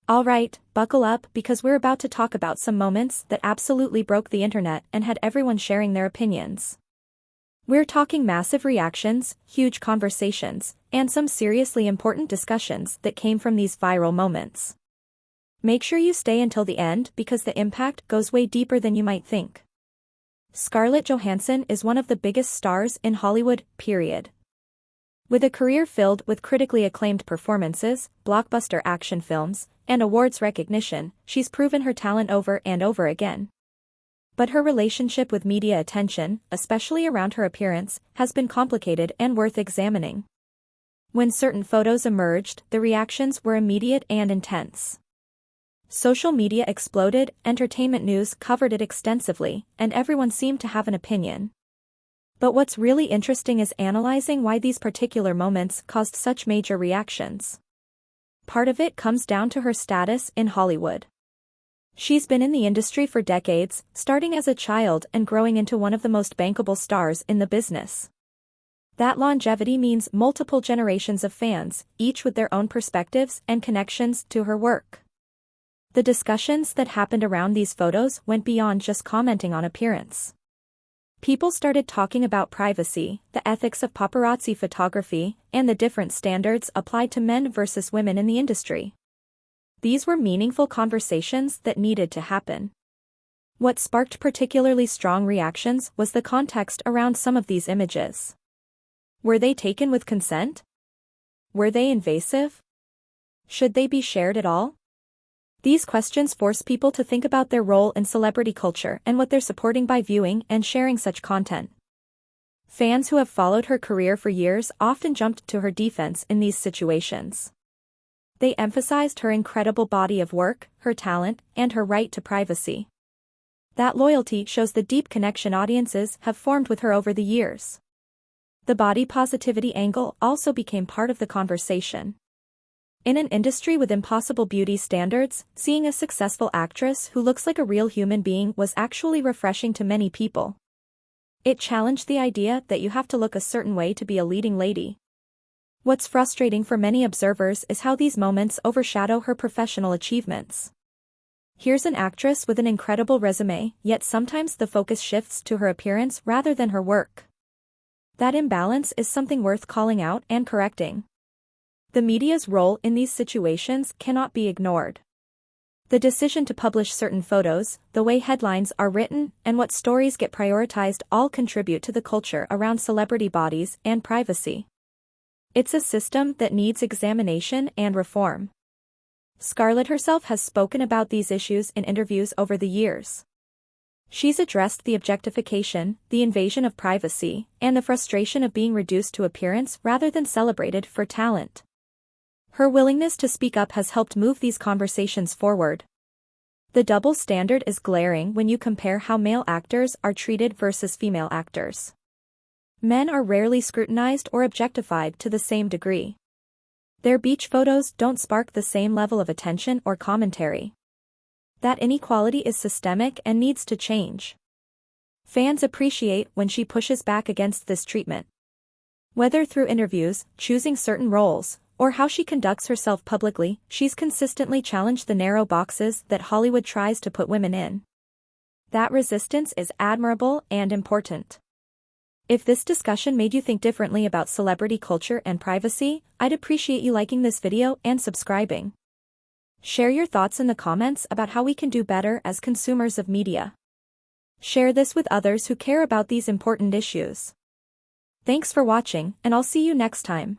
Alright, buckle up because we're about to talk about some moments that absolutely broke the internet and had everyone sharing their opinions. We're talking massive reactions, huge conversations, and some seriously important discussions that came from these viral moments. Make sure you stay until the end because the impact goes way deeper than you might think. Scarlett Johansson is one of the biggest stars in Hollywood, period. With a career filled with critically acclaimed performances, blockbuster action films, and awards recognition, she's proven her talent over and over again. But her relationship with media attention, especially around her appearance, has been complicated and worth examining. When certain photos emerged, the reactions were immediate and intense. Social media exploded, entertainment news covered it extensively, and everyone seemed to have an opinion. But what's really interesting is analyzing why these particular moments caused such major reactions. Part of it comes down to her status in Hollywood. She's been in the industry for decades, starting as a child and growing into one of the most bankable stars in the business. That longevity means multiple generations of fans, each with their own perspectives and connections to her work. The discussions that happened around these photos went beyond just commenting on appearance. People started talking about privacy, the ethics of paparazzi photography, and the different standards applied to men versus women in the industry. These were meaningful conversations that needed to happen. What sparked particularly strong reactions was the context around some of these images. Were they taken with consent? Were they invasive? Should they be shared at all? These questions force people to think about their role in celebrity culture and what they're supporting by viewing and sharing such content. Fans who have followed her career for years often jumped to her defense in these situations. They emphasized her incredible body of work, her talent, and her right to privacy. That loyalty shows the deep connection audiences have formed with her over the years. The body positivity angle also became part of the conversation. In an industry with impossible beauty standards, seeing a successful actress who looks like a real human being was actually refreshing to many people. It challenged the idea that you have to look a certain way to be a leading lady. What's frustrating for many observers is how these moments overshadow her professional achievements. Here's an actress with an incredible resume, yet sometimes the focus shifts to her appearance rather than her work. That imbalance is something worth calling out and correcting. The media's role in these situations cannot be ignored. The decision to publish certain photos, the way headlines are written, and what stories get prioritized all contribute to the culture around celebrity bodies and privacy. It's a system that needs examination and reform. Scarlett herself has spoken about these issues in interviews over the years. She's addressed the objectification, the invasion of privacy, and the frustration of being reduced to appearance rather than celebrated for talent. Her willingness to speak up has helped move these conversations forward. The double standard is glaring when you compare how male actors are treated versus female actors. Men are rarely scrutinized or objectified to the same degree. Their beach photos don't spark the same level of attention or commentary. That inequality is systemic and needs to change. Fans appreciate when she pushes back against this treatment. Whether through interviews, choosing certain roles, or how she conducts herself publicly, she's consistently challenged the narrow boxes that Hollywood tries to put women in. That resistance is admirable and important. If this discussion made you think differently about celebrity culture and privacy, I'd appreciate you liking this video and subscribing. Share your thoughts in the comments about how we can do better as consumers of media. Share this with others who care about these important issues. Thanks for watching, and I'll see you next time.